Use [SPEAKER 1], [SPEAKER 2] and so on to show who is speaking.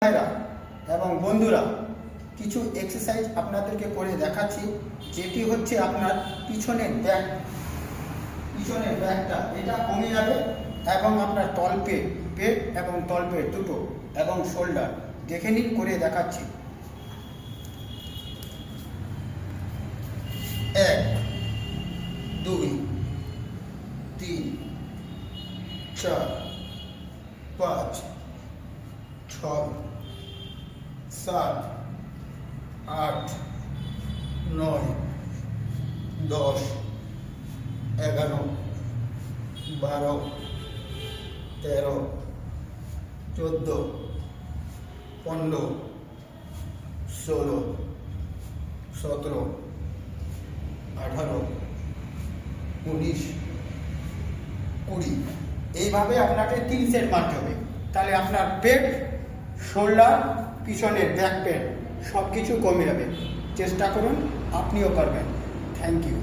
[SPEAKER 1] ভাইরা এবং বন্ধুরা, কিছু এক্সারসাইজ আপনাদেরকে করে দেখাচ্ছি, যেটি হচ্ছে আপনার পিছনের ব্যাকটা এটা কমে যাবে এবং আপনার পেট এবং তলপেট দুটো এবং শোল্ডার দেখে নিন, করে দেখাচ্ছি। 1 2 3 4 5 6 7 8 9 10 11 12 13 14 15 16 17 18 19 20। এইভাবে আপনাকে 3 সেট মারতে হবে, তাহলে আপনার পেট, শোল্ডার, পিছনের ব্যাক পেন সব কিছু কমে যাবে। চেষ্টা করুন, আপনিও পারবেন। Thank you.